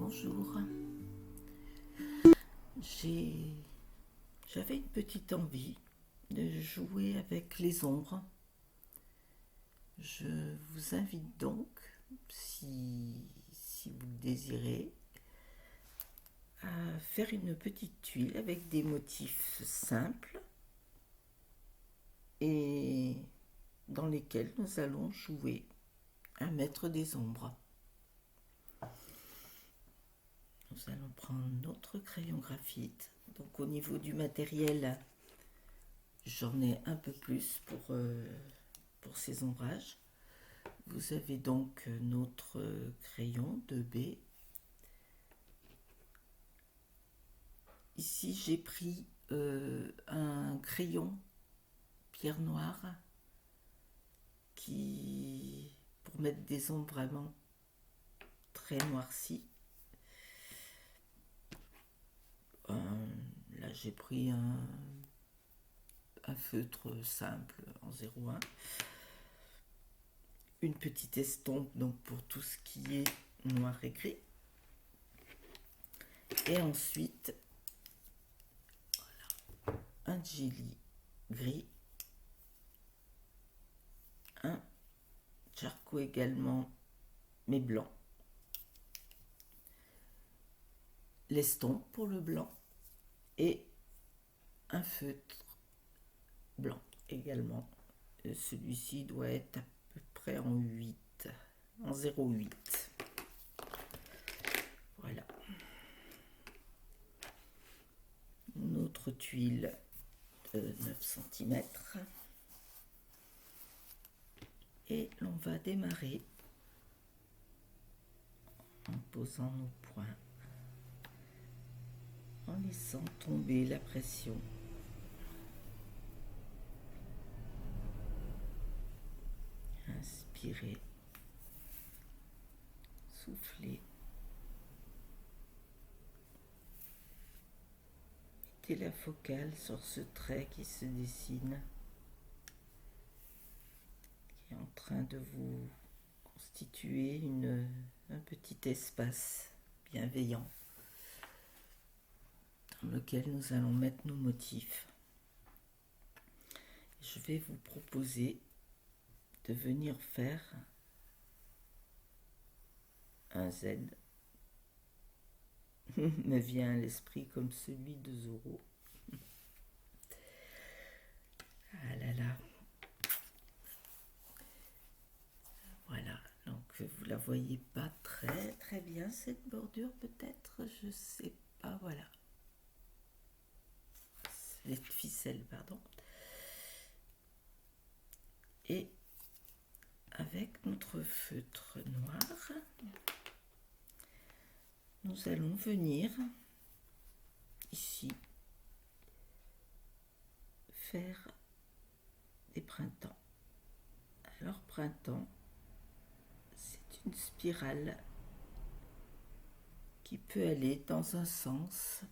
bonjour. J'avais une petite envie de jouer avec les ombres. Je vous invite donc, si vous le désirez, à faire une petite tuile avec des motifs simples et dans lesquels nous allons jouer à mettre des ombres. Nous allons prendre notre crayon graphite. Donc au niveau du matériel, j'en ai un peu plus pour ces ombrages. Vous avez donc notre crayon 2B. Ici j'ai pris un crayon pierre noire pour mettre des ombres vraiment très noircies. Là j'ai pris un feutre simple en 0,1. Une petite estompe donc pour tout ce qui est noir et gris. Et ensuite un jelly gris, un charcoal également mais blanc, l'estompe pour le blanc et un feutre blanc également. Celui-ci doit être à peu près en 8, en 0,8. Voilà. Une autre tuile de 9 cm. Et l'on va démarrer en posant nos points, en laissant tomber la pression. Inspirez, soufflez. Mettez la focale sur ce trait qui se dessine, qui est en train de vous constituer un petit espace bienveillant dans lequel nous allons mettre nos motifs. Je vais vous proposer de venir faire un Z. Me vient à l'esprit comme celui de Zorro. Ah là là. Voilà, donc vous la voyez pas très très bien cette bordure peut-être, je sais pas, voilà. Cette ficelle, pardon. Et avec notre feutre noir, nous allons venir ici faire des printemps. Alors printemps, c'est une spirale qui peut aller dans un sens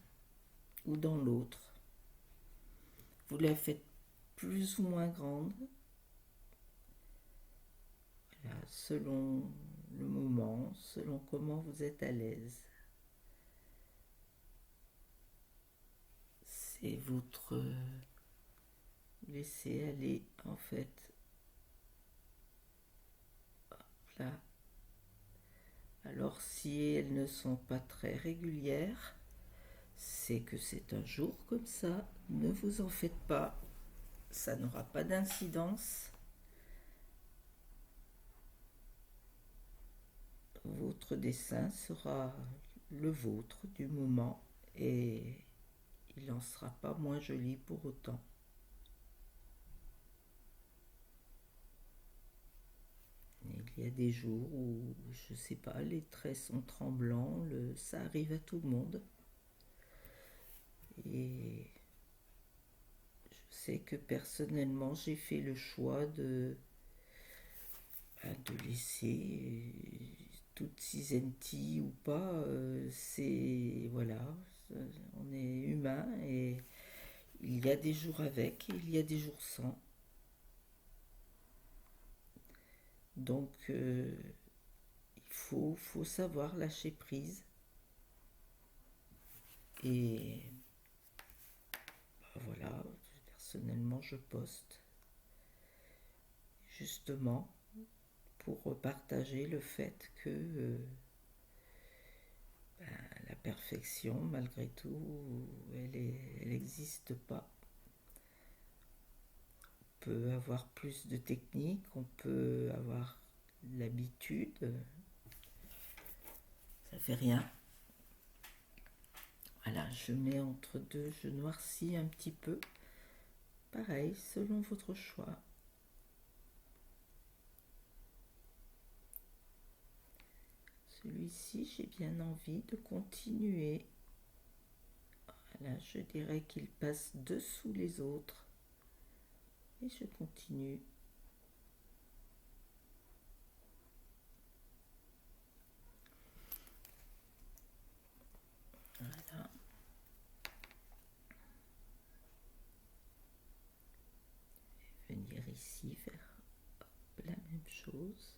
ou dans l'autre. Vous la faites plus ou moins grande, voilà, selon le moment, selon comment vous êtes à l'aise. C'est votre laisser aller en fait. Hop là. Alors si elles ne sont pas très régulières, c'est que c'est un jour comme ça, ne vous en faites pas, ça n'aura pas d'incidence. Votre dessin sera le vôtre du moment et il n'en sera pas moins joli pour autant. Il y a des jours où, je sais pas, les traits sont tremblants, ça arrive à tout le monde. Et je sais que personnellement, j'ai fait le choix de laisser toute Cisentie ou pas, c'est voilà, on est humain et il y a des jours avec, et il y a des jours sans. Donc il faut savoir lâcher prise Et voilà, personnellement je poste justement pour partager le fait que la perfection, malgré tout, elle n'existe pas. On peut avoir plus de technique, on peut avoir l'habitude, ça fait rien. Voilà, je mets entre deux, je noircis un petit peu. Pareil, selon votre choix. Celui-ci, j'ai bien envie de continuer. Voilà, je dirais qu'il passe dessous les autres. Et je continue. Voilà. Je vais venir ici faire la même chose.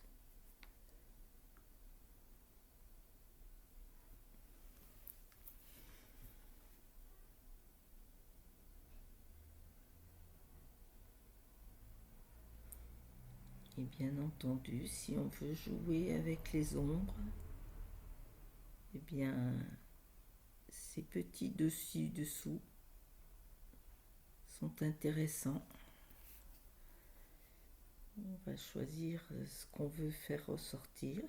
Et bien entendu, si on veut jouer avec les ombres, eh bien, ces petits dessus-dessous sont intéressants. On va choisir ce qu'on veut faire ressortir.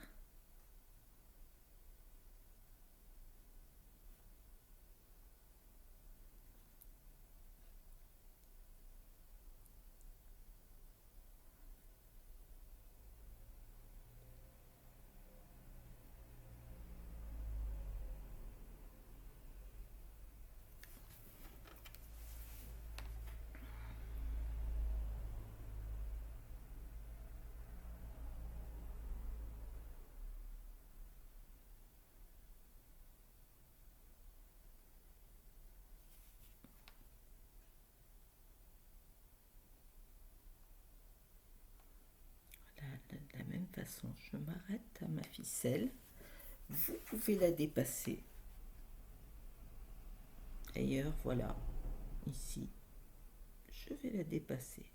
De la même façon, je m'arrête à ma ficelle. Vous pouvez la dépasser. D'ailleurs, voilà, ici, je vais la dépasser.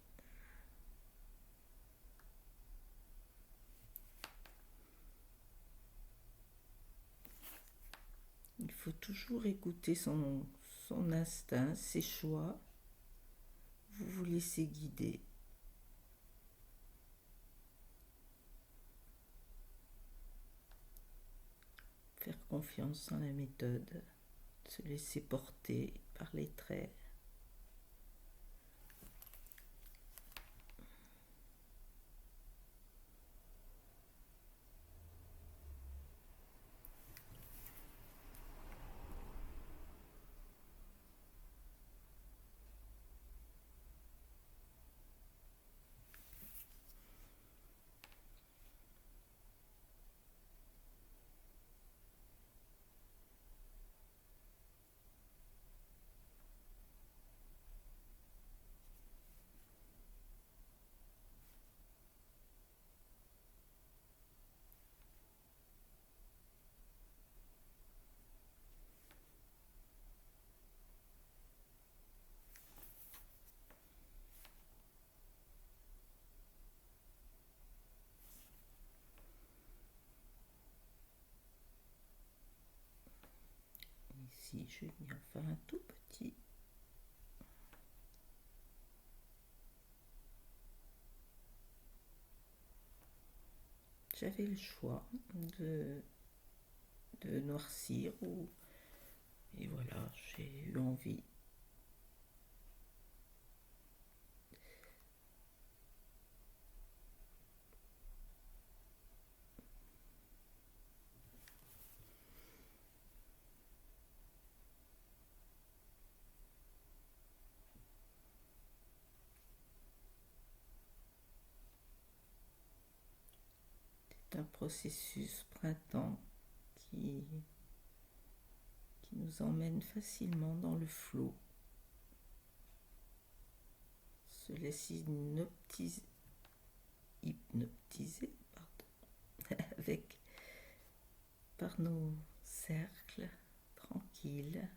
Il faut toujours écouter son instinct, ses choix. Vous vous laissez guider. Faire confiance dans la méthode, se laisser porter par les traits. Ici, je vais en faire un tout petit. J'avais le choix de noircir et voilà, j'ai eu envie. C'est un processus printemps qui nous emmène facilement dans le flot. Se laisse hypnotiser avec par nos cercles tranquilles,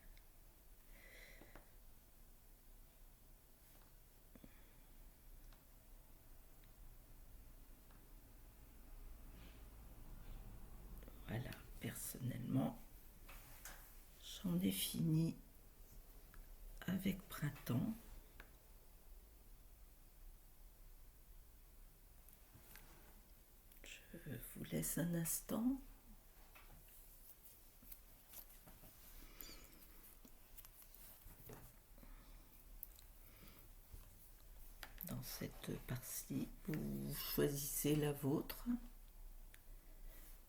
J'en ai fini avec printemps. Je vous laisse un instant. Dans cette partie, vous choisissez la vôtre.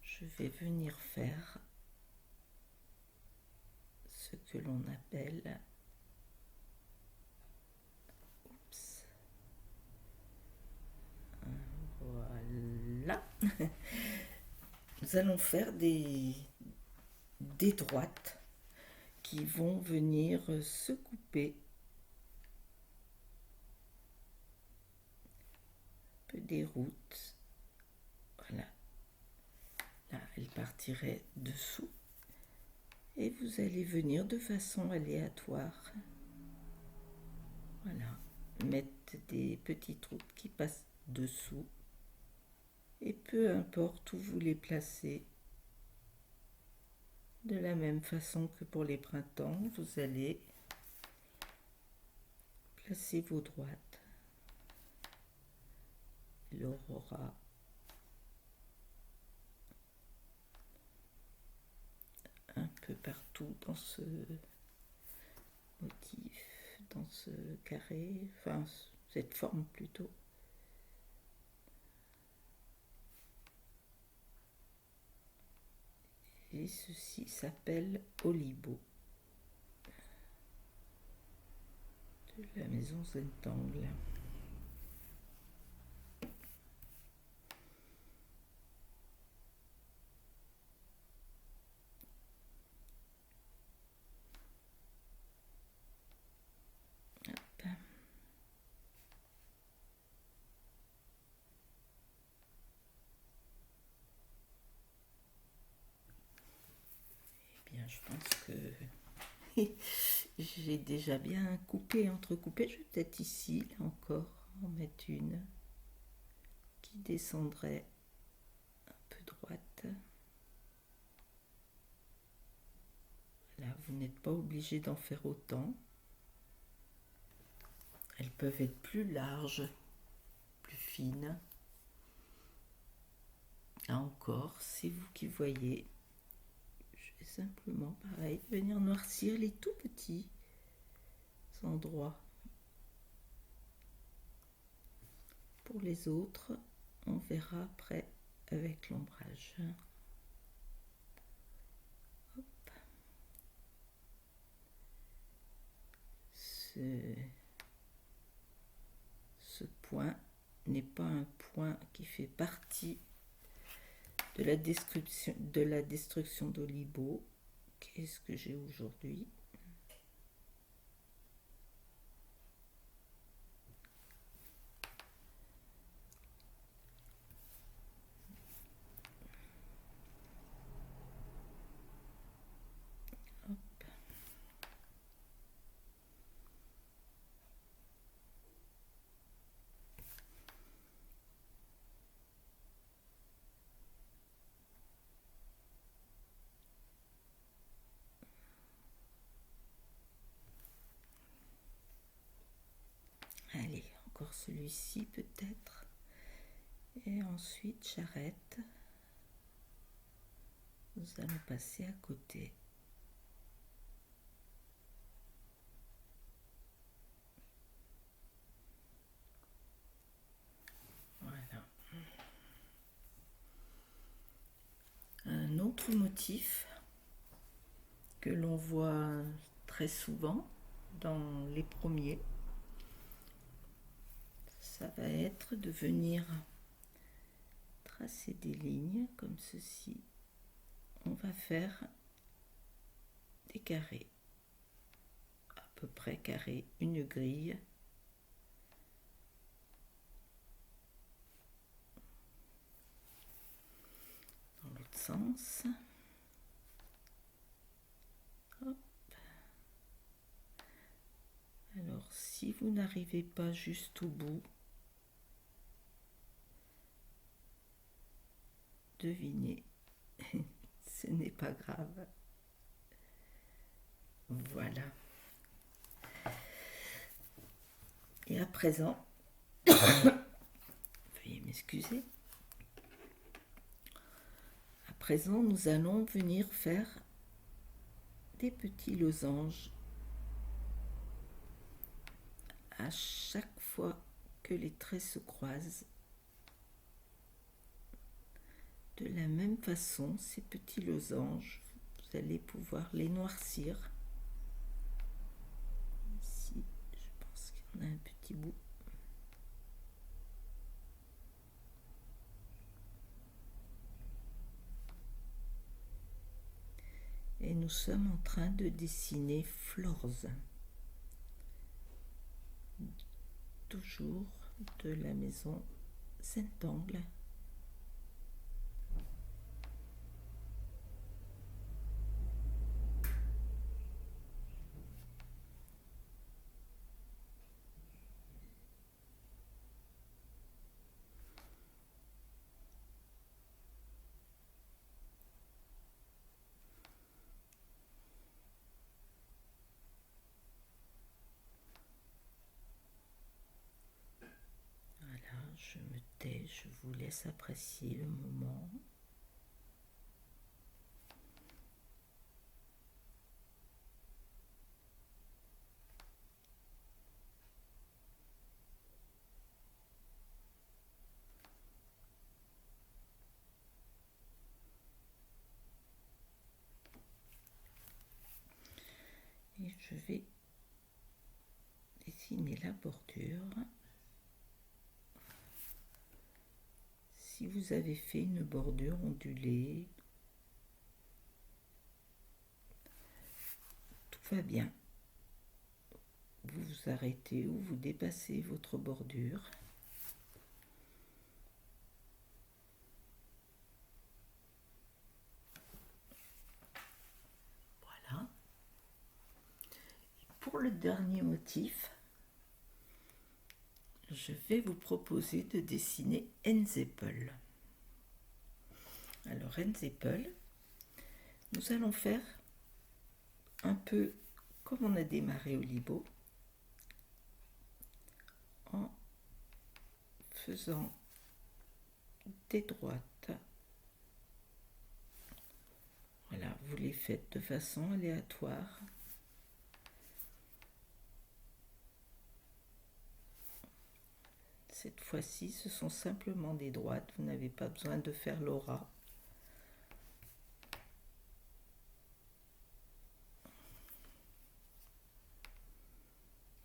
Je vais venir faire ce que l'on appelle voilà. Nous allons faire des droites qui vont venir se couper. Un peu des routes. Voilà. Là, elle partirait dessous. Et vous allez venir de façon aléatoire. Voilà. Mettre des petites routes qui passent dessous. Et peu importe où vous les placez, de la même façon que pour les printemps, vous allez placer vos droites. L'aurora. Un peu partout dans ce motif, dans ce carré, enfin cette forme plutôt. Et ceci s'appelle Olibo de la maison Zentangle. Je pense que j'ai déjà bien coupé, entrecoupé. Je vais peut-être ici, là encore, en mettre une qui descendrait un peu droite. Là, vous n'êtes pas obligé d'en faire autant. Elles peuvent être plus larges, plus fines. Là encore, c'est vous qui voyez. Je vais simplement, pareil, venir noircir les tout petits endroits. Pour les autres, on verra après avec l'ombrage. Hop. Ce point n'est pas un point qui fait partie de la destruction d'Olibo. Qu'est-ce que j'ai aujourd'hui? Hop. Allez, encore celui-ci peut-être. Et ensuite, j'arrête. Nous allons passer à côté. Voilà. Un autre motif que l'on voit très souvent dans les premiers, ça va être de venir tracer des lignes comme ceci. On va faire des carrés, à peu près carrés, une grille. Dans l'autre sens. Hop. Alors, si vous n'arrivez pas juste au bout, devinez, ce n'est pas grave. Voilà. Et à présent, veuillez m'excuser. À présent, nous allons venir faire des petits losanges à chaque fois que les traits se croisent. De la même façon, ces petits losanges, vous allez pouvoir les noircir. Ici, je pense qu'il y en a un petit bout. Et nous sommes en train de dessiner Flores. Toujours de la maison Saint-Angle. Je me tais, je vous laisse apprécier le moment. Et je vais dessiner la bordure. Si vous avez fait une bordure ondulée, tout va bien. Vous vous arrêtez ou vous dépassez votre bordure. Voilà. Et pour le dernier motif, je vais vous proposer de dessiner Enzeppel. Alors Enzeppel, nous allons faire un peu comme on a démarré au Libo, en faisant des droites. Voilà, vous les faites de façon aléatoire. Cette fois-ci, ce sont simplement des droites, vous n'avez pas besoin de faire l'aura.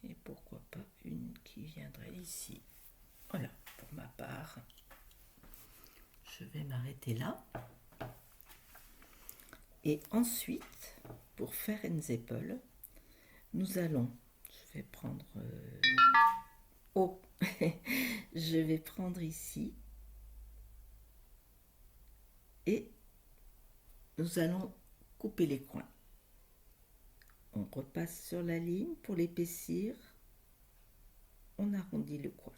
Et pourquoi pas une qui viendrait ici. Voilà, pour ma part, je vais m'arrêter là. Et ensuite, pour faire Enzeppel, nous allons, je vais prendre... oh, je vais prendre ici et nous allons couper les coins. On repasse sur la ligne pour l'épaissir, on arrondit le coin.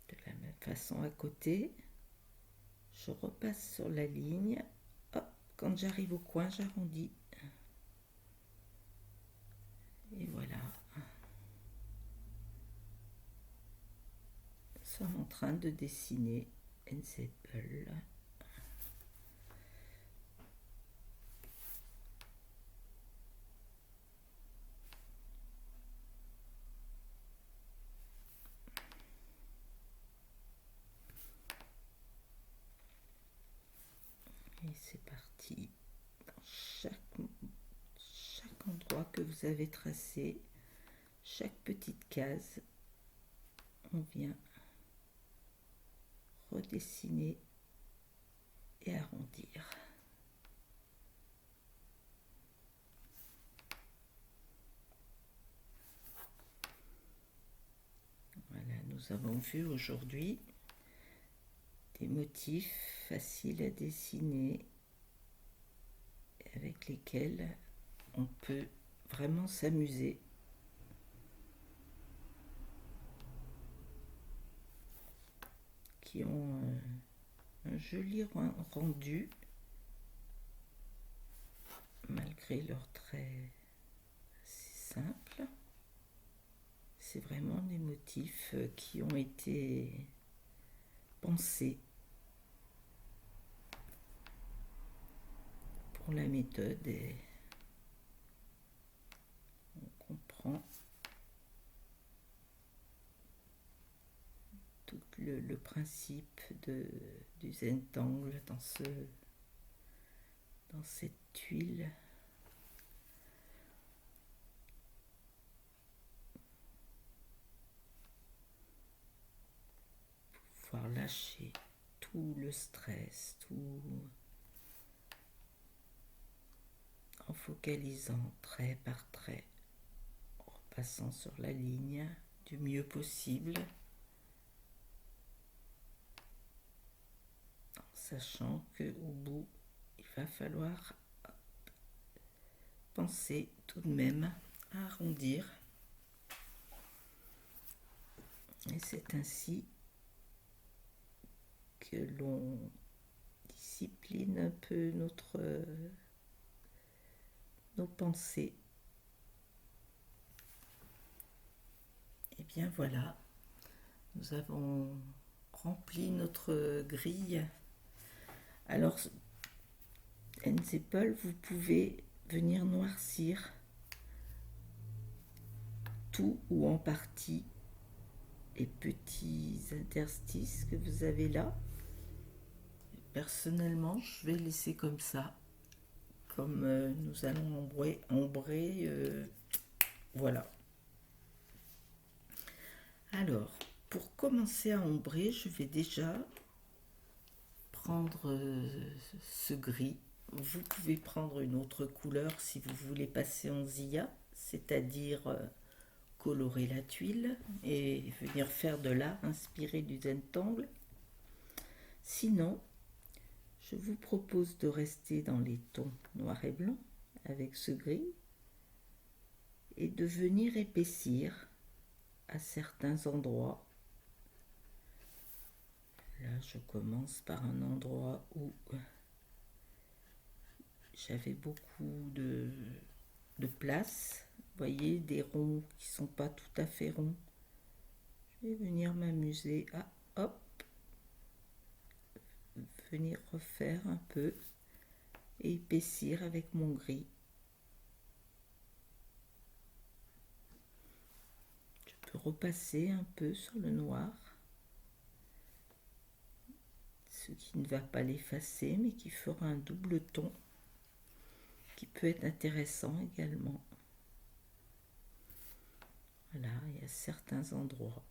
De la même façon à côté, je repasse sur la ligne, hop, quand j'arrive au coin, j'arrondis. Et voilà. Nous sommes en train de dessiner Enzeppel. Et c'est parti. Dans chaque endroit que vous avez tracé, chaque petite case, on vient redessiner et arrondir. Voilà, nous avons vu aujourd'hui des motifs faciles à dessiner avec lesquels on peut vraiment s'amuser. Qui ont un joli rendu malgré malgré leurs traits assez simples. C'est vraiment des motifs qui ont été pensés pour la méthode et on comprend tout le principe du Zentangle dans cette tuile. Pouvoir lâcher tout le stress, tout en focalisant trait par trait, en repassant sur la ligne du mieux possible, en sachant qu'au bout, il va falloir penser tout de même à arrondir. Et c'est ainsi que l'on discipline un peu nos pensées. Et bien voilà, nous avons rempli notre grille. Alors, Paul, vous pouvez venir noircir tout ou en partie les petits interstices que vous avez là. Personnellement, je vais laisser comme ça, comme nous allons ombrer, voilà. Alors, pour commencer à ombrer, je vais déjà prendre ce gris. Vous pouvez prendre une autre couleur si vous voulez passer en Zia, c'est-à-dire colorer la tuile et venir faire de là, inspiré du Zentangle. Sinon, je vous propose de rester dans les tons noir et blanc avec ce gris et de venir épaissir à certains endroits. Là, je commence par un endroit où j'avais beaucoup de place. Vous voyez, des ronds qui ne sont pas tout à fait ronds. Je vais venir m'amuser à, hop, venir refaire un peu et épaissir avec mon gris. Je peux repasser un peu sur le noir, ce qui ne va pas l'effacer mais qui fera un double ton qui peut être intéressant également. Voilà, il y a certains endroits.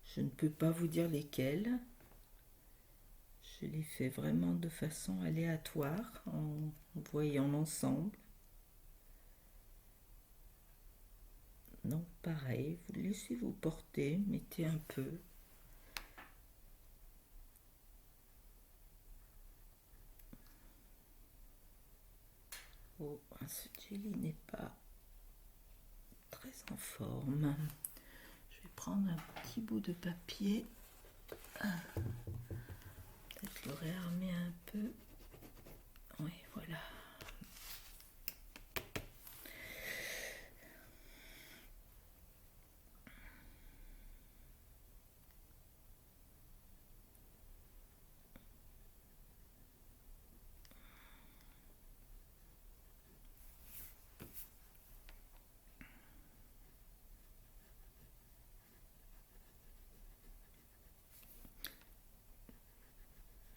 Je ne peux pas vous dire lesquels. Je les fais vraiment de façon aléatoire en voyant l'ensemble. Donc pareil, vous laissez vous porter, mettez un peu. Oh, ce jelly n'est pas très en forme. Je vais prendre un petit bout de papier. Peut-être le réarmer un peu. Oui, voilà.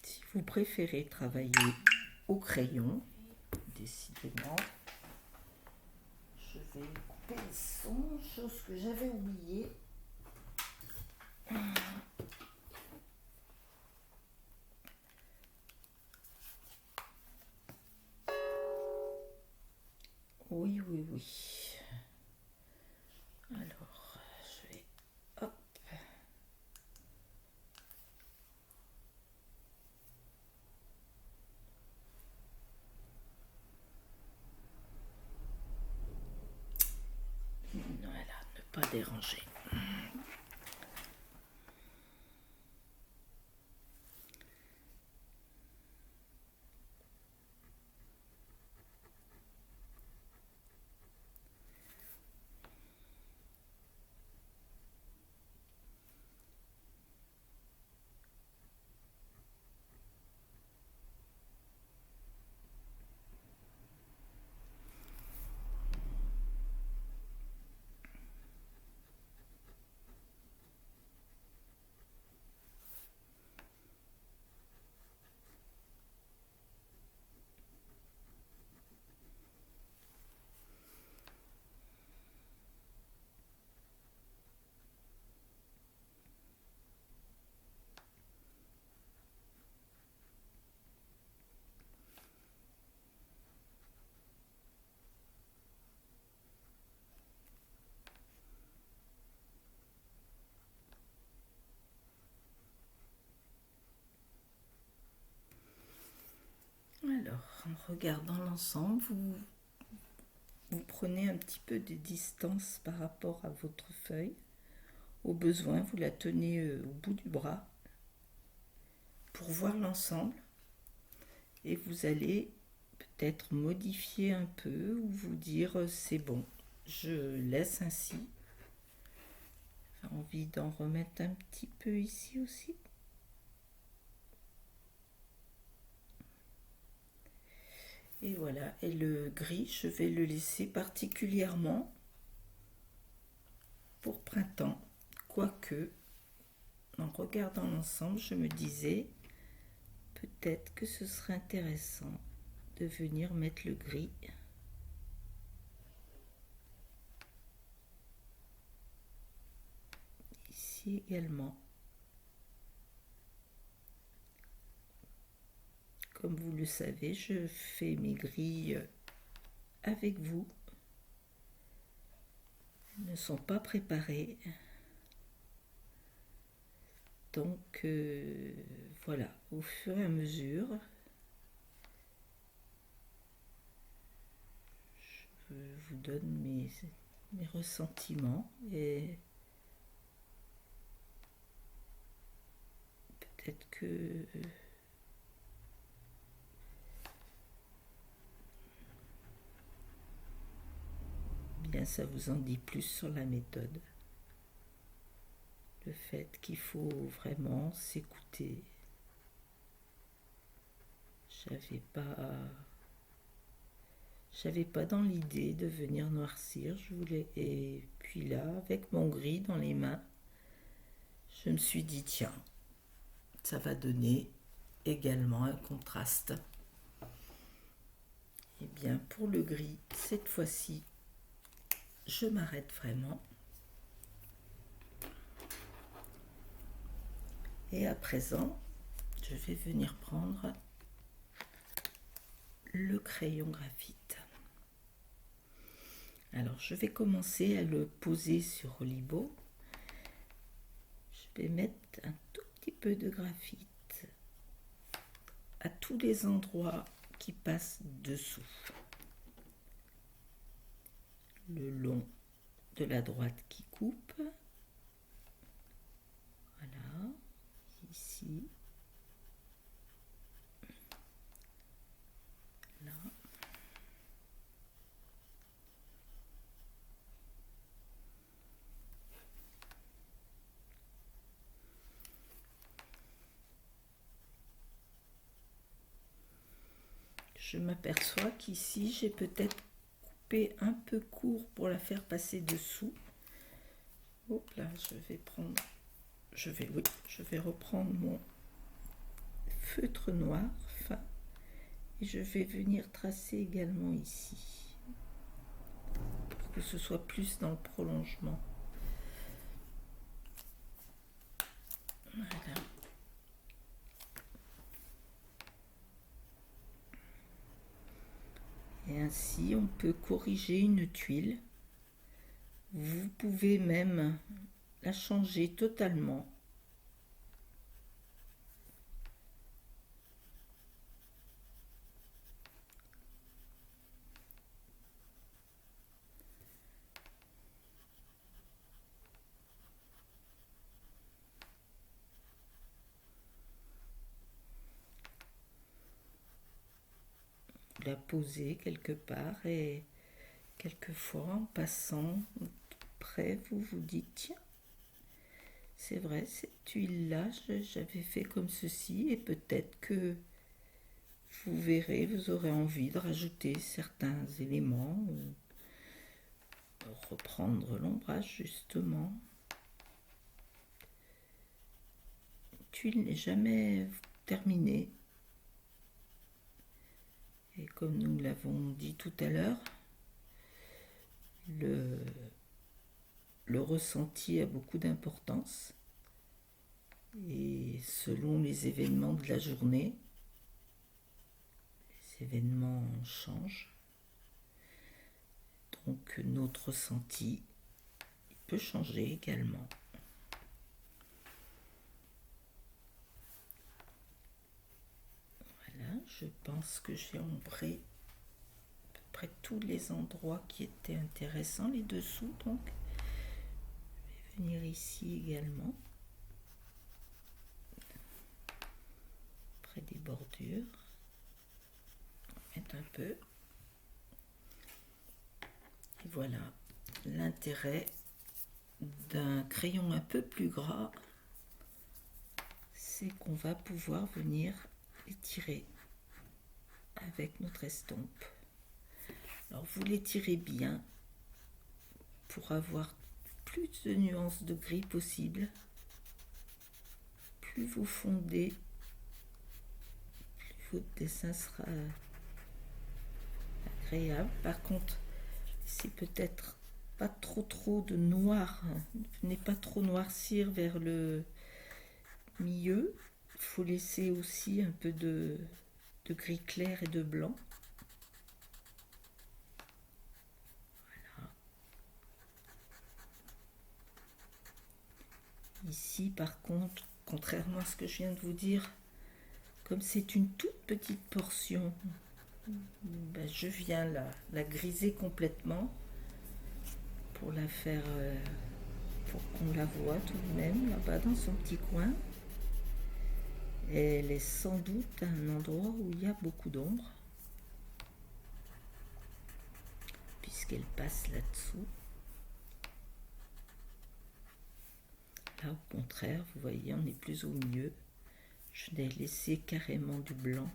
Si vous préférez travailler au crayon, décidément, je vais couper le son, chose que j'avais oubliée. Oui, oui, oui. Alors, je vais... Hop. Voilà, ne pas déranger. Alors, en regardant l'ensemble, vous prenez un petit peu de distance par rapport à votre feuille. Au besoin, vous la tenez au bout du bras pour voir l'ensemble. Et vous allez peut-être modifier un peu ou vous dire c'est bon, je laisse ainsi. J'ai envie d'en remettre un petit peu ici aussi. Et voilà, et le gris, je vais le laisser particulièrement pour printemps. Quoique, en regardant l'ensemble, je me disais peut-être que ce serait intéressant de venir mettre le gris ici également. Comme vous le savez, je fais mes grilles avec vous. Elles ne sont pas préparées. Donc voilà, au fur et à mesure, je vous donne mes ressentiments et peut-être que bien ça vous en dit plus sur la méthode. Le fait qu'il faut vraiment s'écouter. J'avais pas dans l'idée de venir noircir, je voulais. Et puis là, avec mon gris dans les mains, je me suis dit tiens, ça va donner également un contraste. Et bien pour le gris, cette fois-ci, je m'arrête vraiment. Et à présent, je vais venir prendre le crayon graphite. Alors je vais commencer à le poser sur Olibo. Je vais mettre un tout petit peu de graphite à tous les endroits qui passent dessous. Le long de la droite qui coupe. Voilà, ici. Là. Je m'aperçois qu'ici, j'ai peut-être coupé un peu court pour la faire passer dessous. Hop là, je vais reprendre mon feutre noir fin et je vais venir tracer également ici pour que ce soit plus dans le prolongement. Voilà. Et ainsi, on peut corriger une tuile. Vous pouvez même la changer totalement. La poser quelque part et quelquefois en passant près, vous vous dites tiens, c'est vrai, cette tuile-là, j'avais fait comme ceci et peut-être que vous verrez, vous aurez envie de rajouter certains éléments ou reprendre l'ombrage justement. Une tuile n'est jamais terminée. Et comme nous l'avons dit tout à l'heure, le ressenti a beaucoup d'importance. Et selon les événements de la journée, les événements changent. Donc notre ressenti peut changer également. Voilà, Je pense que j'ai ombré à peu près tous les endroits qui étaient intéressants, les dessous donc. Je vais venir ici également, près des bordures, mettre un peu. Et voilà l'intérêt d'un crayon un peu plus gras, c'est qu'on va pouvoir venir l'étirer avec notre estompe. Alors vous l'étirez bien pour avoir plus de nuances de gris possible. Plus vous fondez, plus votre dessin sera agréable. Par contre, c'est peut-être pas trop de noir, venez pas trop noircir vers le milieu. Il faut laisser aussi un peu de gris clair et de blanc. Voilà. Ici par contre, contrairement à ce que je viens de vous dire, comme c'est une toute petite portion, ben je viens la griser complètement pour la faire, pour qu'on la voit tout de même là-bas dans son petit coin. Et elle est sans doute un endroit où il y a beaucoup d'ombre, puisqu'elle passe là-dessous. Là, au contraire, vous voyez, on est plus au milieu. Je n'ai laissé carrément du blanc.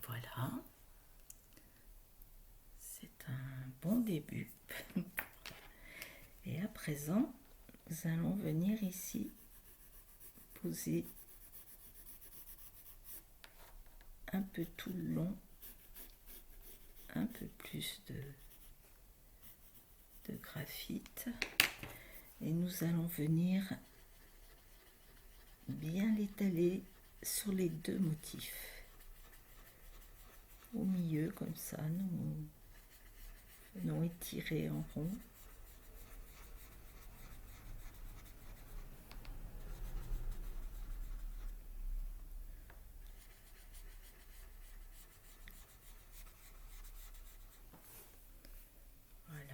Voilà. C'est un bon début. Et à présent, nous allons venir ici poser un peu tout le long, un peu plus de graphite. Et nous allons venir bien l'étaler sur les deux motifs. Au milieu, comme ça, nous venons étirer en rond. Voilà.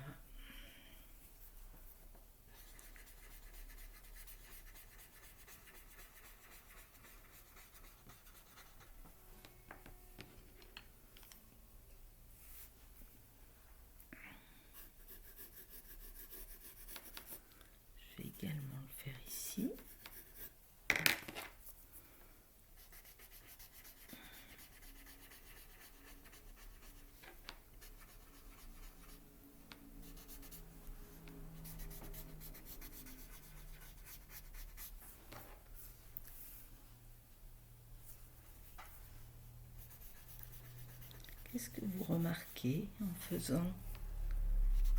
Je vais également le faire ici. Qu'est-ce que vous remarquez en faisant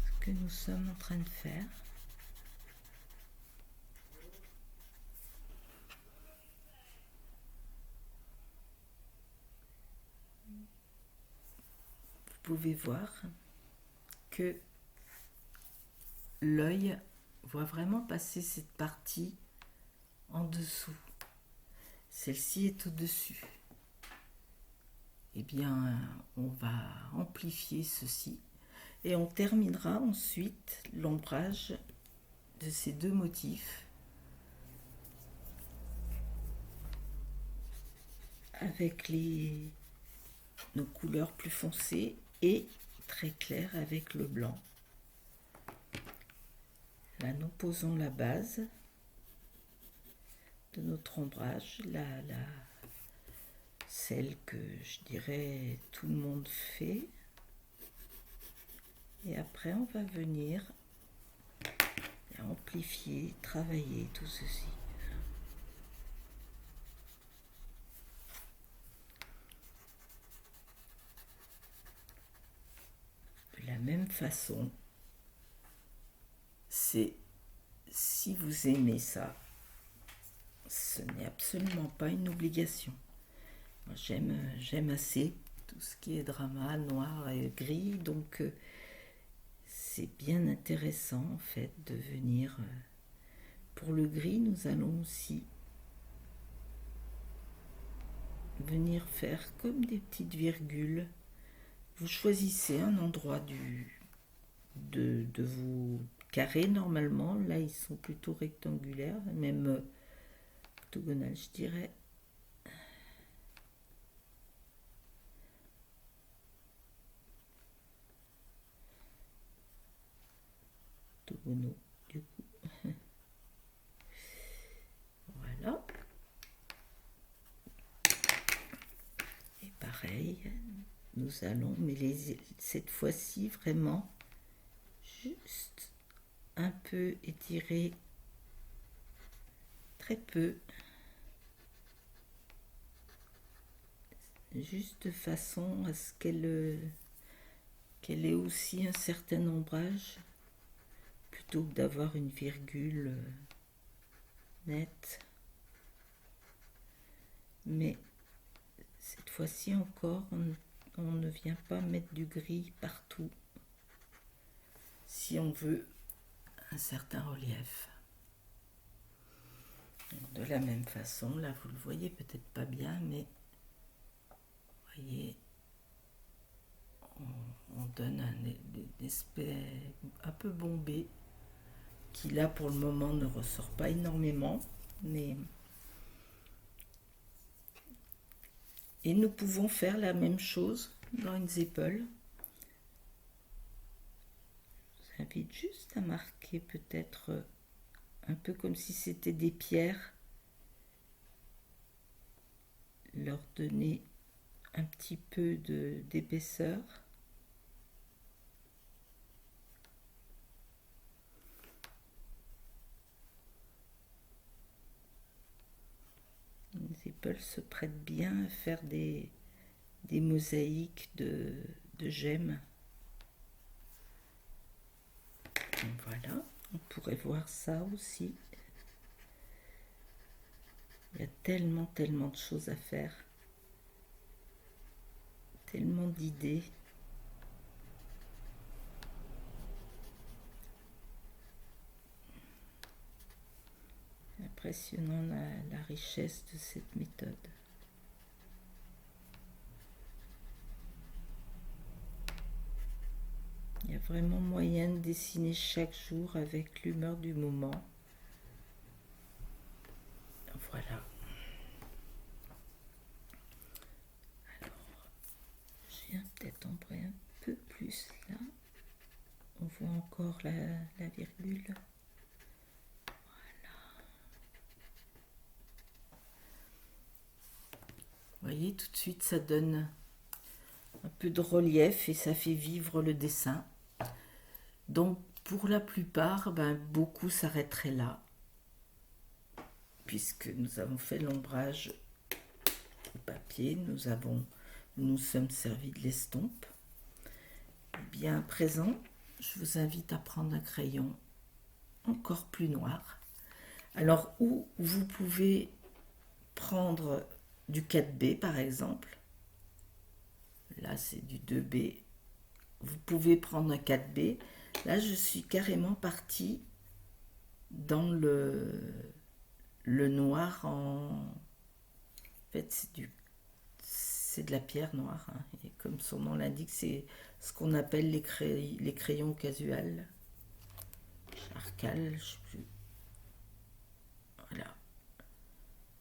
ce que nous sommes en train de faire? Vous pouvez voir que l'œil voit vraiment passer cette partie en dessous. Celle-ci est au-dessus. Eh bien, on va amplifier ceci et on terminera ensuite l'ombrage de ces deux motifs avec nos couleurs plus foncées et très claires avec le blanc. Là, nous posons la base de notre ombrage, celle que je dirais tout le monde fait. Et après, on va venir amplifier, travailler tout ceci. De la même façon, c'est si vous aimez ça, ce n'est absolument pas une obligation. Moi, j'aime assez tout ce qui est drama, noir et gris, donc c'est bien intéressant en fait de venir. Pour le gris, nous allons aussi venir faire comme des petites virgules. Vous choisissez un endroit de vos carrés normalement. Là, ils sont plutôt rectangulaires, même octogonales, je dirais. Octogonaux, du coup. Voilà. Et pareil, nous allons, mais cette fois-ci vraiment juste un peu étirer, très peu, juste de façon à ce qu'elle ait aussi un certain ombrage, plutôt que d'avoir une virgule nette. Mais cette fois-ci encore, on ne vient pas mettre du gris partout si on veut un certain relief. De la même façon, là vous le voyez peut-être pas bien, mais vous voyez, on donne un aspect un peu bombé qui là pour le moment ne ressort pas énormément, mais et nous pouvons faire la même chose dans une zeppel. Je vous invite juste à marquer peut-être un peu comme si c'était des pierres, leur donner un petit peu d'épaisseur. Une zeppel se prête bien à faire des mosaïques de gemmes. Donc voilà, on pourrait voir ça aussi. Il y a tellement de choses à faire, tellement d'idées. Impressionnant la richesse de cette méthode. Il y a vraiment moyen de dessiner chaque jour avec l'humeur du moment. Voilà. Alors, je viens peut-être ombrer un peu plus là. On voit encore la virgule. Voilà. Vous voyez, tout de suite, ça donne un peu de relief et ça fait vivre le dessin. Donc, pour la plupart, beaucoup s'arrêteraient là, puisque nous avons fait l'ombrage au papier, nous sommes servis de l'estompe. Bien à présent, je vous invite à prendre un crayon encore plus noir. Alors, où vous pouvez prendre du 4B par exemple, là c'est du 2B, vous pouvez prendre un 4B. Là, je suis carrément partie dans le noir en fait, c'est de la pierre noire. Hein. Et comme son nom l'indique, c'est ce qu'on appelle les crayons casuals. Charcal, je sais plus. Voilà.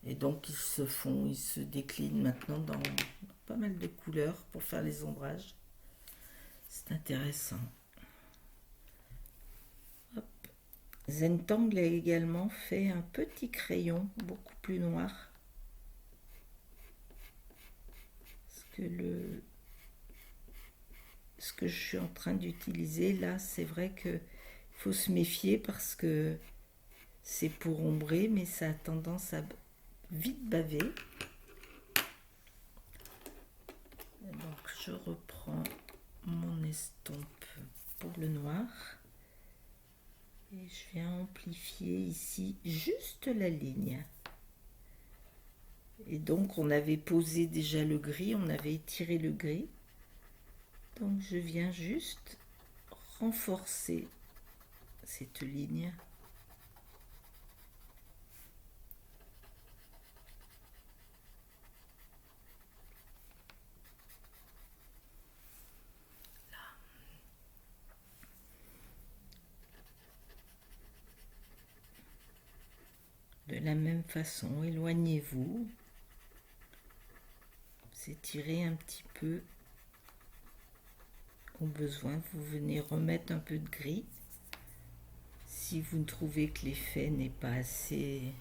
Et donc, ils se déclinent maintenant dans pas mal de couleurs pour faire les ombrages. C'est intéressant. Hop. Zentangle a également fait un petit crayon beaucoup plus noir. Ce que je suis en train d'utiliser là, c'est vrai que faut se méfier parce que c'est pour ombrer, mais ça a tendance à vite baver. Donc je reprends mon estompe pour le noir et je viens amplifier ici juste la ligne. Et donc on avait posé déjà le gris, on avait étiré le gris. Donc je viens juste renforcer cette ligne. De la même façon, éloignez-vous, étirez un petit peu. Au besoin, vous venez remettre un peu de gris. Si vous ne trouvez que l'effet n'est pas assez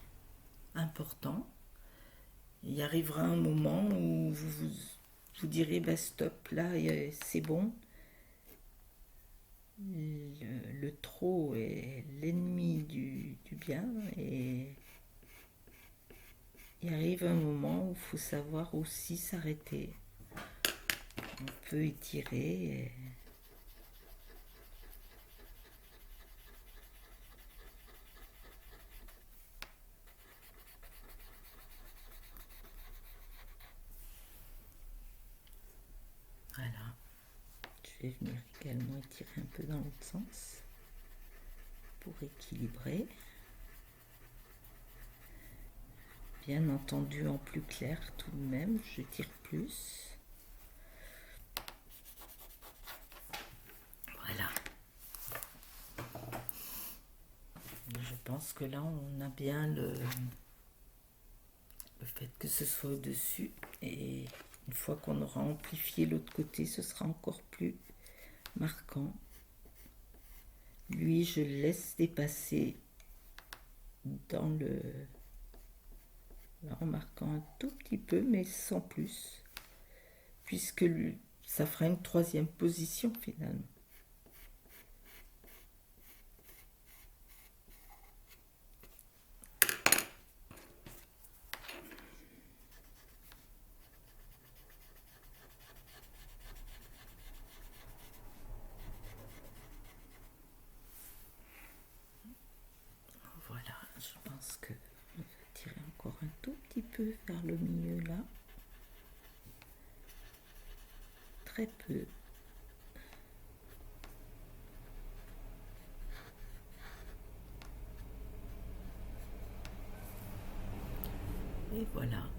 important, il arrivera un moment où vous direz bah stop, là c'est bon. Le trop est l'ennemi du bien et il arrive un moment où il faut savoir aussi s'arrêter. On peut étirer. Voilà. Je vais venir également étirer un peu dans l'autre sens pour équilibrer. Bien entendu en plus clair tout de même, je tire plus. Voilà. Je pense que là on a bien le fait que ce soit au-dessus et une fois qu'on aura amplifié l'autre côté, ce sera encore plus marquant. Lui, je le laisse dépasser dans le... en marquant un tout petit peu, mais sans plus, puisque ça fera une troisième position finalement. Voilà, je pense que je vais tirer encore un tout petit peu vers le milieu là. Très peu. Et voilà.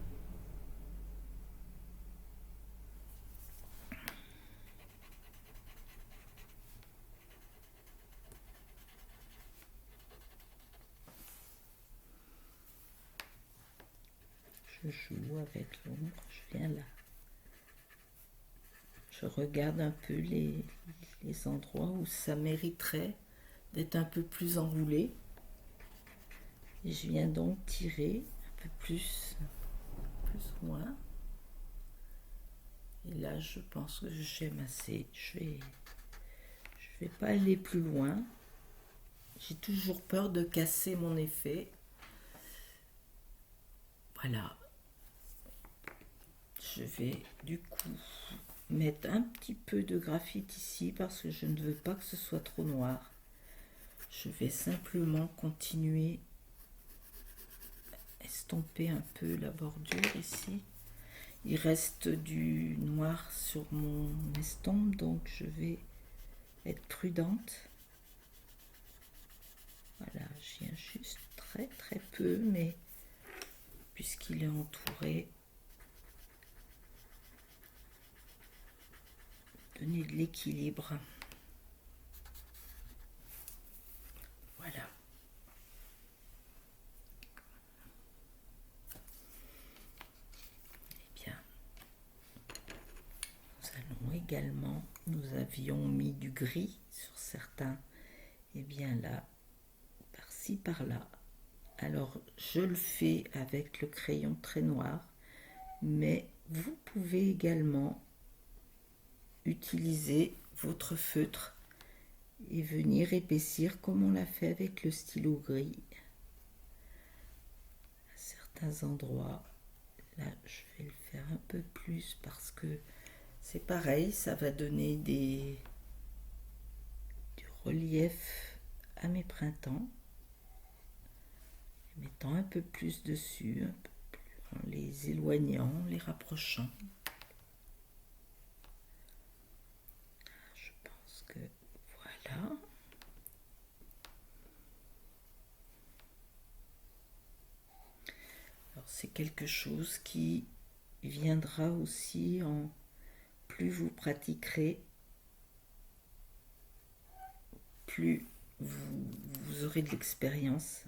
Je joue avec l'ombre, je viens là. Je regarde un peu les endroits où ça mériterait d'être un peu plus enroulé. Et je viens donc tirer un peu plus loin. Et là, je pense que j'aime assez. Je vais pas aller plus loin. J'ai toujours peur de casser mon effet. Voilà. Je vais du coup mettre un petit peu de graphite ici parce que je ne veux pas que ce soit trop noir. Je vais simplement continuer à estomper un peu la bordure ici. Il reste du noir sur mon estompe, donc je vais être prudente. Voilà, je viens juste très peu, mais puisqu'il est entouré, donner de l'équilibre. Voilà. Eh bien, nous allons également, nous avions mis du gris sur certains. Et bien là, par-ci par-là. Alors je le fais avec le crayon très noir, mais vous pouvez également utiliser votre feutre et venir épaissir comme on l'a fait avec le stylo gris. À certains endroits, là je vais le faire un peu plus parce que c'est pareil, ça va donner du relief à mes printemps. En mettant un peu plus dessus, un peu plus, en les éloignant, en les rapprochant. Je pense que voilà. Alors c'est quelque chose qui viendra aussi en plus vous pratiquerez, plus vous aurez de l'expérience.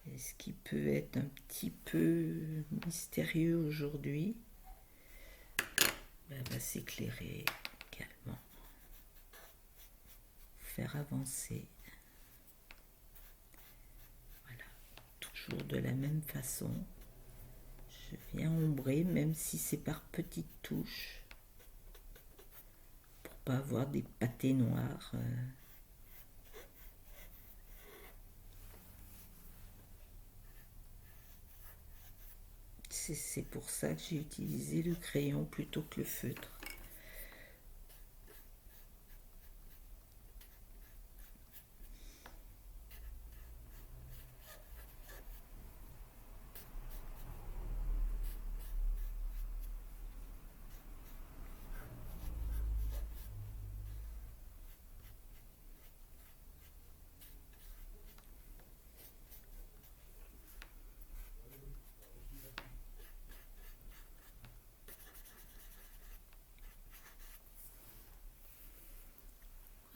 Et ce qui peut être un petit peu mystérieux aujourd'hui va s'éclairer également. Faire avancer. Voilà, toujours de la même façon. Je viens ombrer, même si c'est par petites touches, pour pas avoir des pâtés noirs. C'est pour ça que j'ai utilisé le crayon plutôt que le feutre.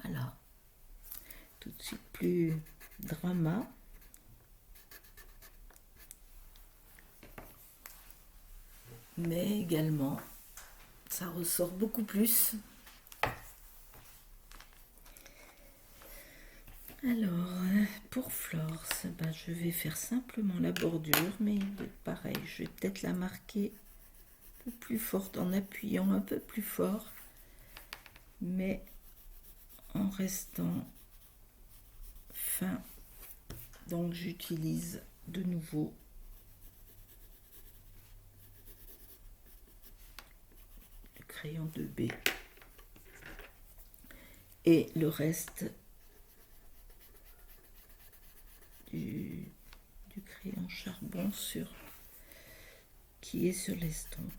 Voilà, tout de suite plus drama. Mais également, ça ressort beaucoup plus. Alors, pour Flore, je vais faire simplement la bordure, mais pareil, je vais peut-être la marquer un peu plus forte en appuyant un peu plus fort, mais en restant fin. Donc j'utilise de nouveau le crayon 2B et le reste du crayon charbon qui est sur l'estompe.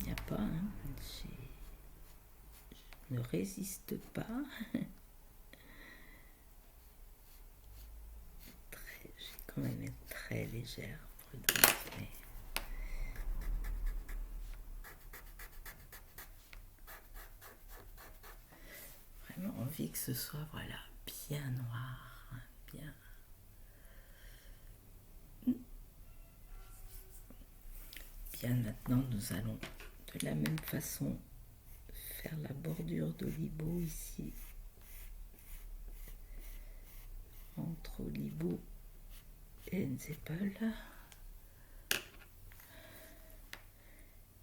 Il n'y a pas, hein, je ne résiste pas. J'ai quand même être très légère, prudente, mais vraiment envie que ce soit voilà bien noir, hein, bien. Bien, maintenant nous allons de la même façon faire la bordure d'Olibo ici, entre Olibo et Nzepel.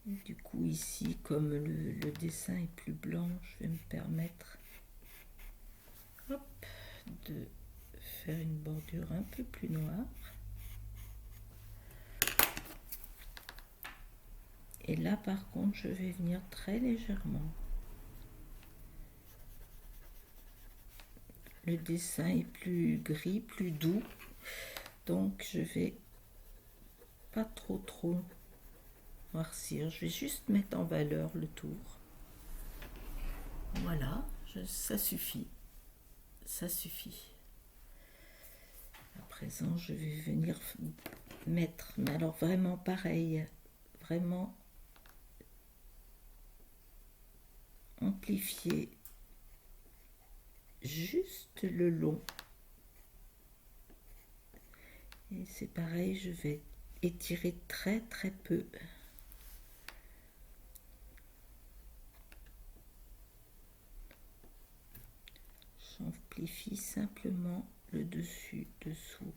Du coup ici, comme le dessin est plus blanc, je vais me permettre de faire une bordure un peu plus noire. Et là par contre je vais venir très légèrement. Le dessin est plus gris, plus doux, donc je vais pas trop noircir. Je vais juste mettre en valeur le tour. Voilà, ça suffit. Ça suffit. À présent, je vais venir mettre, mais alors vraiment pareil, vraiment amplifier juste le long. Et c'est pareil, je vais étirer très très peu. J'amplifie simplement le dessus, dessous.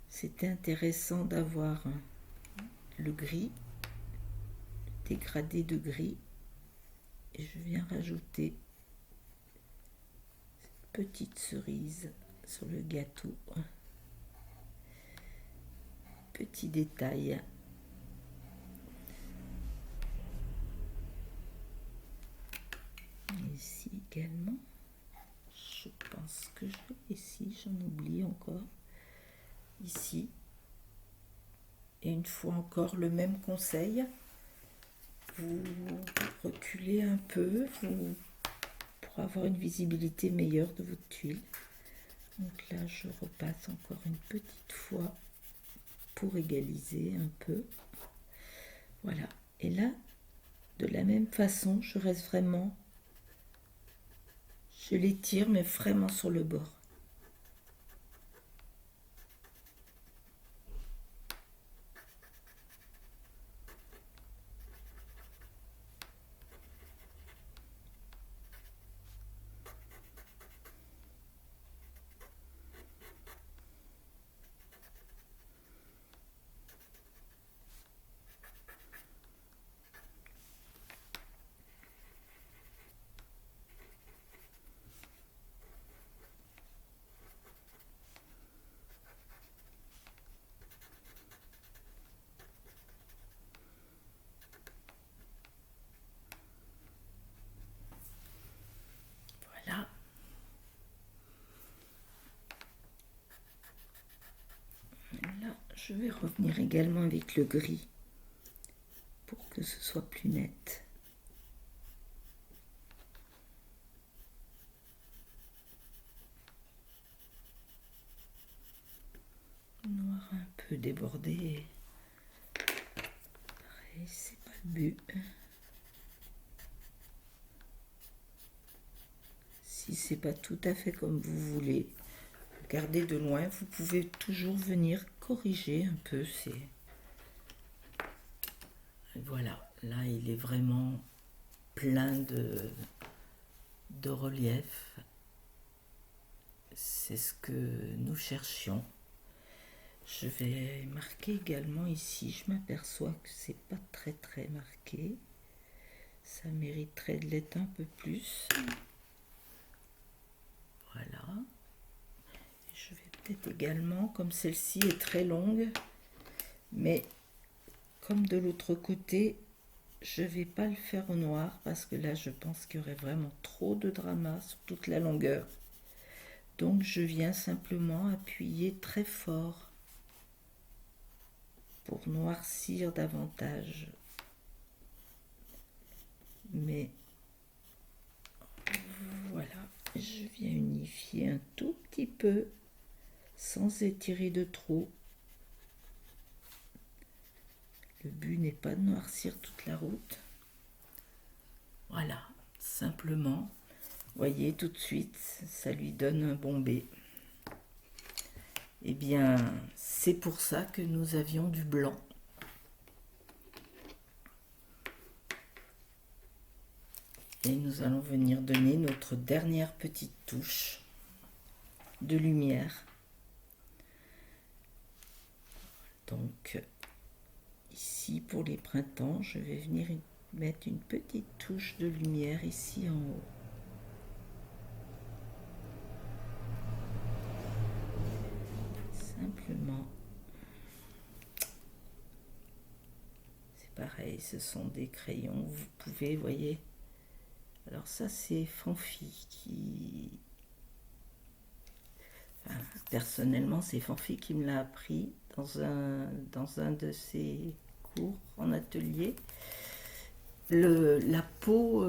C'était intéressant d'avoir le gris, le dégradé de gris. Et je viens rajouter cette petite cerise sur le gâteau. Petit détail. Ici également. Je pense que je l'ai ici, j'en oublie encore. Ici. Et une fois encore, le même conseil. Vous reculez un peu pour avoir une visibilité meilleure de votre tuile. Donc là, je repasse encore une petite fois pour égaliser un peu. Voilà. Et là, de la même façon, je reste vraiment... Je l'étire, mais vraiment sur le bord. Voilà. Là, je vais revenir également avec le gris pour que ce soit plus net. Noir un peu débordé. Pareil, c'est pas le but. Si c'est pas tout à fait comme vous voulez, regardez de loin, vous pouvez toujours venir corriger un peu. Voilà, là il est vraiment plein de relief. C'est ce que nous cherchions. Je vais marquer également ici, je m'aperçois que c'est pas très très marqué. Ça mériterait de l'être un peu plus. Voilà. Et je vais peut-être également, comme celle-ci est très longue, mais comme de l'autre côté, je ne vais pas le faire au noir parce que là je pense qu'il y aurait vraiment trop de drama sur toute la longueur. Donc je viens simplement appuyer très fort pour noircir davantage. Mais voilà, je viens unifier un tout petit peu sans étirer de trop. Le but n'est pas de noircir toute la route. Voilà, simplement, voyez tout de suite, ça lui donne un bombé. Eh bien, c'est pour ça que nous avions du blanc. Et nous allons venir donner notre dernière petite touche de lumière. Donc, ici, pour les printemps, je vais venir mettre une petite touche de lumière ici en haut. Simplement. C'est pareil, ce sont des crayons. Vous pouvez, voyez. Alors ça, c'est Fanfi qui... Enfin, personnellement, c'est Fanfi qui me l'a appris dans un de ses cours en atelier. La peau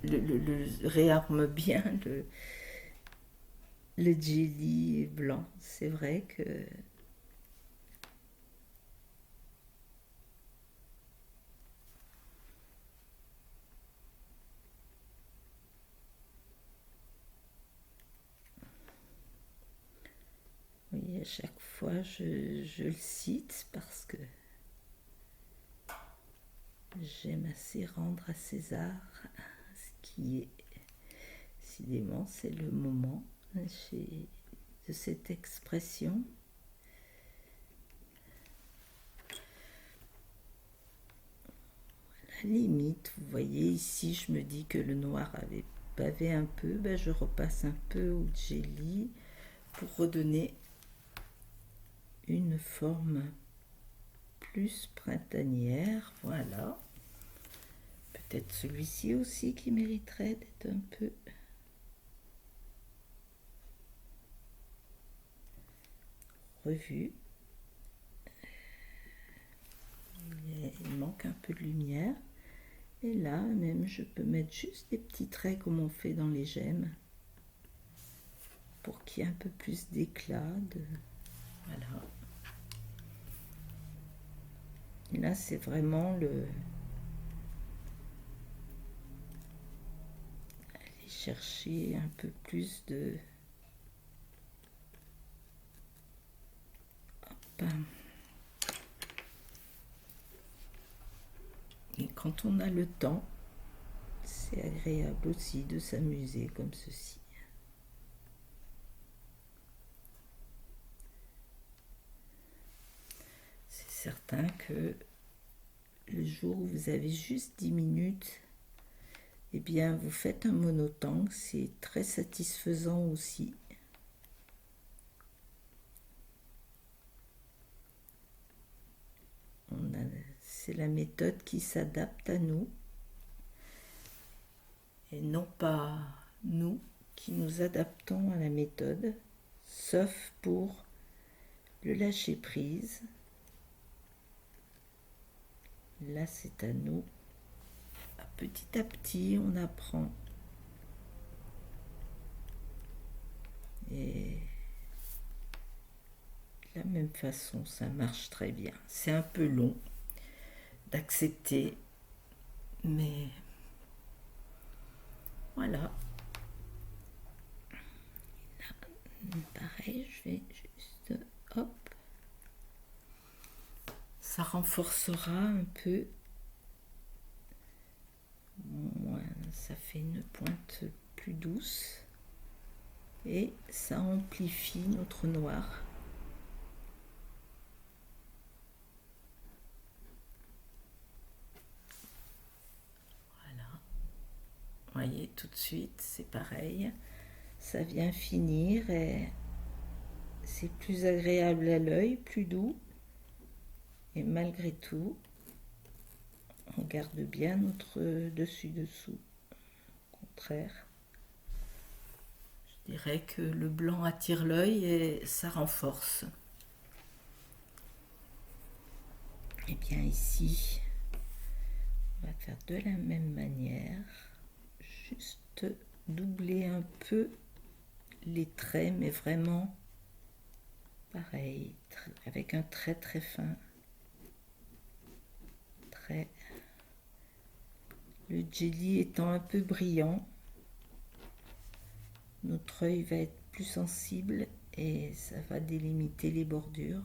réarme bien le jelly blanc. C'est vrai que oui, à chaque fois je le cite parce que j'aime assez rendre à César ce qui est. Décidément, c'est le moment de cette expression. À la limite, vous voyez ici, je me dis que le noir avait bavé un peu, ben je repasse un peu au jelly pour redonner une forme plus printanière. Voilà. Peut-être celui-ci aussi qui mériterait d'être un peu revu. Il manque un peu de lumière. Et là, même, je peux mettre juste des petits traits comme on fait dans les gemmes pour qu'il y ait un peu plus d'éclat. Voilà. Et là, c'est vraiment aller chercher un peu plus de... Hop. Et quand on a le temps, c'est agréable aussi de s'amuser comme ceci. C'est certain que le jour où vous avez juste 10 minutes, eh bien vous faites un monotang, c'est très satisfaisant aussi. C'est la méthode qui s'adapte à nous et non pas nous qui nous adaptons à la méthode, sauf pour le lâcher prise. Là, c'est à nous. Petit à petit, on apprend. Et de la même façon, ça marche très bien. C'est un peu long d'accepter, mais voilà. Là, pareil, je vais juste, hop. Ça renforcera un peu. Ça fait une pointe plus douce et ça amplifie notre noir. Voilà. Vous voyez, tout de suite, c'est pareil. Ça vient finir et c'est plus agréable à l'œil, plus doux. Et malgré tout, on garde bien notre dessus-dessous. Au contraire, je dirais que le blanc attire l'œil et ça renforce. Et bien ici, on va faire de la même manière, juste doubler un peu les traits, mais vraiment pareil, avec un trait très fin. Le jelly étant un peu brillant, notre œil va être plus sensible et ça va délimiter les bordures.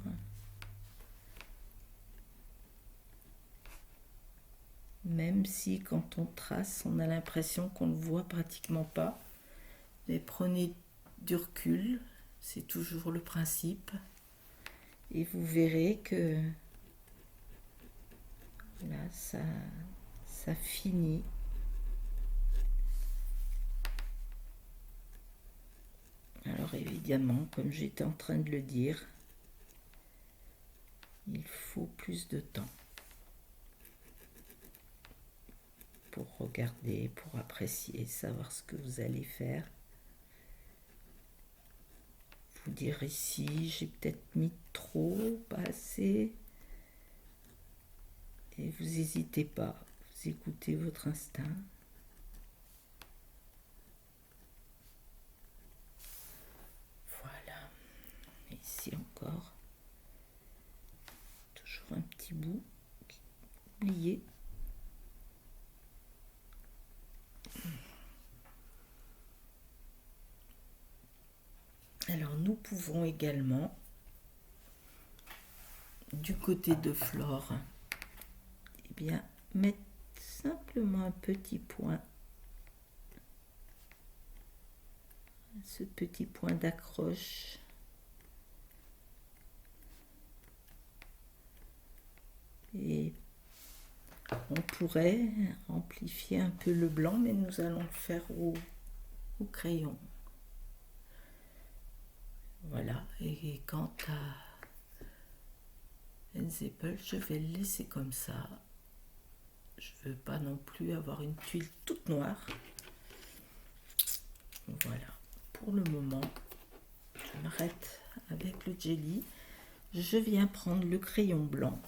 Même si quand on trace, on a l'impression qu'on ne le voit pratiquement pas. Mais prenez du recul, c'est toujours le principe. Et vous verrez que là, ça finit. Alors évidemment, comme j'étais en train de le dire, il faut plus de temps pour regarder, pour apprécier, savoir ce que vous allez faire. Vous dire ici, j'ai peut-être mis trop, pas assez. Et vous n'hésitez pas, vous écoutez votre instinct. petit bout oublié. Alors nous pouvons également, du côté de Flore, eh bien, mettre simplement un petit point, ce petit point d'accroche. Et on pourrait amplifier un peu le blanc, mais nous allons le faire au crayon. Voilà, et quant à Enzeppel, je vais le laisser comme ça. Je ne veux pas non plus avoir une tuile toute noire. Voilà, pour le moment, je m'arrête avec le jelly. Je viens prendre le crayon blanc.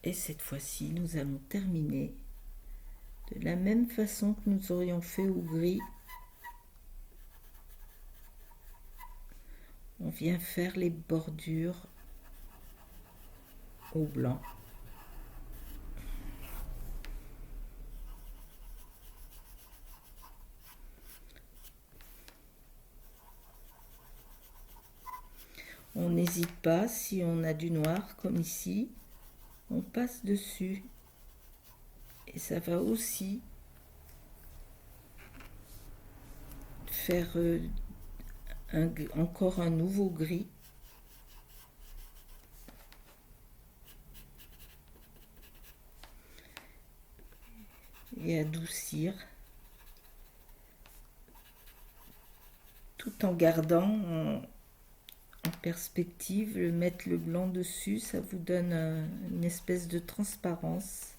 Et cette fois-ci, nous allons terminer de la même façon que nous aurions fait au gris. On vient faire les bordures au blanc. On n'hésite pas, si on a du noir comme ici, on passe dessus. Et ça va aussi faire encore un nouveau gris. Et adoucir. Tout en gardant en perspective, mettre le blanc dessus, ça vous donne une espèce de transparence.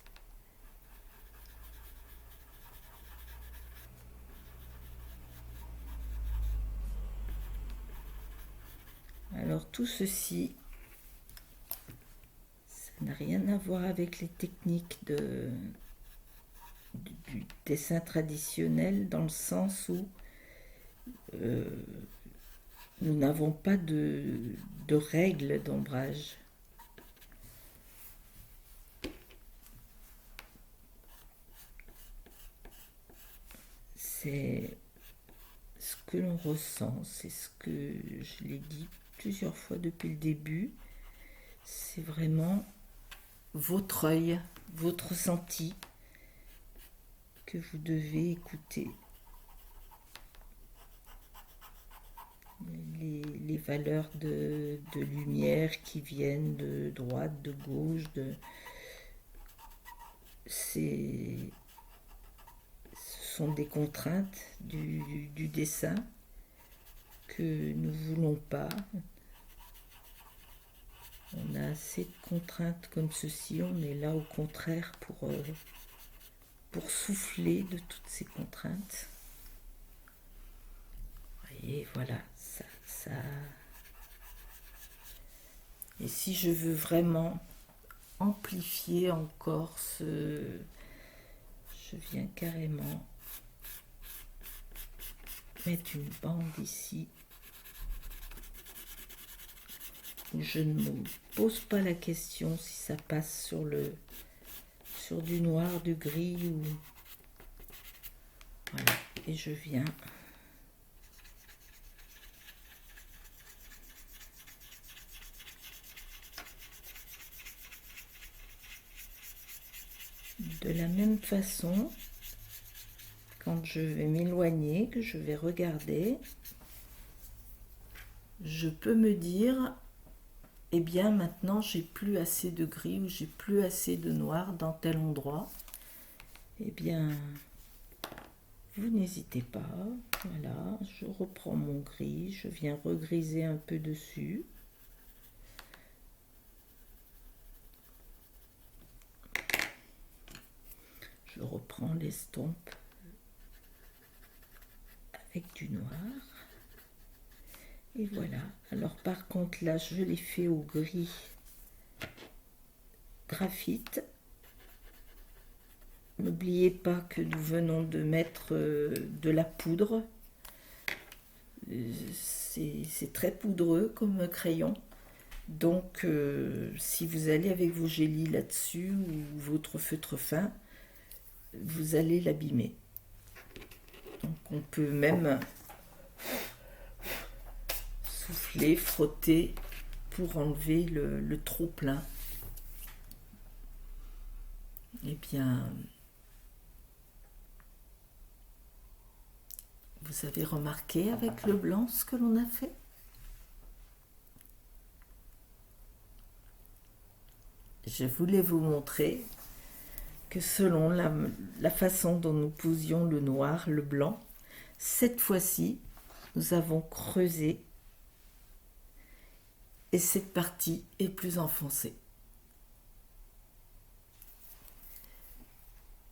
Alors tout ceci, ça n'a rien à voir avec les techniques du dessin traditionnel, dans le sens où nous n'avons pas de règles d'ombrage. C'est ce que l'on ressent, c'est ce que je l'ai dit plusieurs fois depuis le début. C'est vraiment votre œil, votre ressenti que vous devez écouter. Les valeurs de lumière qui viennent de droite, de gauche, ce sont des contraintes du dessin que nous ne voulons pas. On a assez de contraintes comme ceci, on est là au contraire pour souffler de toutes ces contraintes. Et voilà, ça. Et si je veux vraiment amplifier encore je viens carrément mettre une bande ici où je ne me pose pas la question si ça passe sur du noir, du gris ou voilà. Et je viens de la même façon. Quand je vais m'éloigner, que je vais regarder, je peux me dire, eh bien maintenant j'ai plus assez de gris ou j'ai plus assez de noir dans tel endroit. Eh bien, vous n'hésitez pas. Voilà, je reprends mon gris, je viens regriser un peu dessus. Je reprends l'estompe avec du noir. Et voilà. Alors par contre là, je l'ai fait au gris graphite. N'oubliez pas que nous venons de mettre de la poudre. C'est très poudreux comme crayon. Donc, si vous allez avec vos gélis là-dessus ou votre feutre fin, vous allez l'abîmer. Donc, on peut même souffler, frotter pour enlever le trop plein. Eh bien, vous avez remarqué avec le blanc ce que l'on a fait? Je voulais vous montrer que selon la façon dont nous posions le noir, le blanc, cette fois-ci, nous avons creusé et cette partie est plus enfoncée.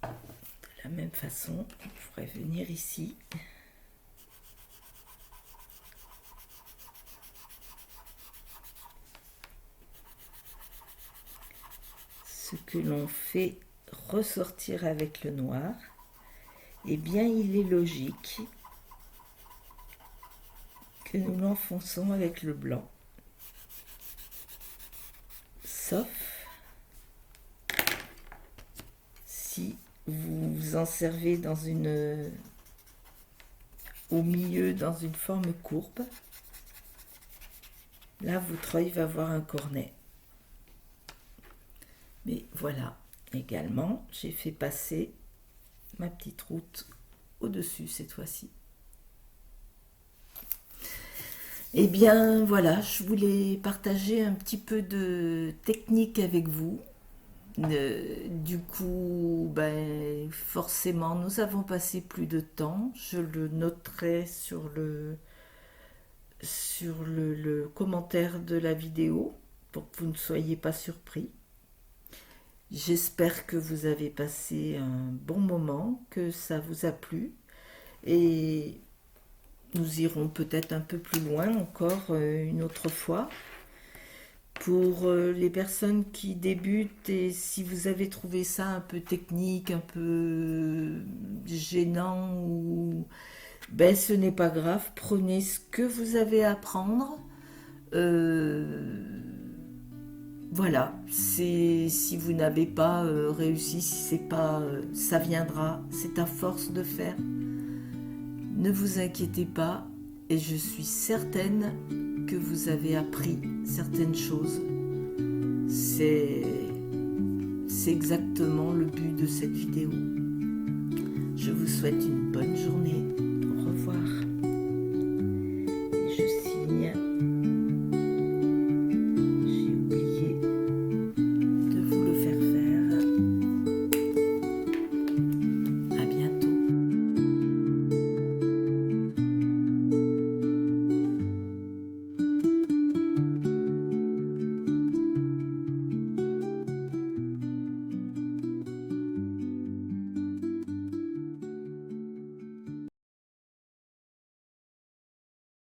De la même façon, on pourrait venir ici. Ce que l'on fait ressortir avec le noir, eh bien il est logique que nous l'enfonçons avec le blanc. Sauf si vous vous en servez dans au milieu dans une forme courbe. Là, votre œil va avoir un cornet. Mais voilà, également, j'ai fait passer ma petite route au-dessus cette fois-ci. Eh bien, voilà, je voulais partager un petit peu de technique avec vous. Du coup, forcément, nous avons passé plus de temps. Je le noterai sur le commentaire de la vidéo pour que vous ne soyez pas surpris. J'espère que vous avez passé un bon moment, que ça vous a plu et nous irons peut-être un peu plus loin encore une autre fois. Pour les personnes qui débutent et si vous avez trouvé ça un peu technique, un peu gênant, ce n'est pas grave, prenez ce que vous avez à prendre. Voilà, si vous n'avez pas réussi, si c'est pas, ça viendra, c'est à force de faire. Ne vous inquiétez pas et je suis certaine que vous avez appris certaines choses. C'est exactement le but de cette vidéo. Je vous souhaite une bonne journée. Au revoir.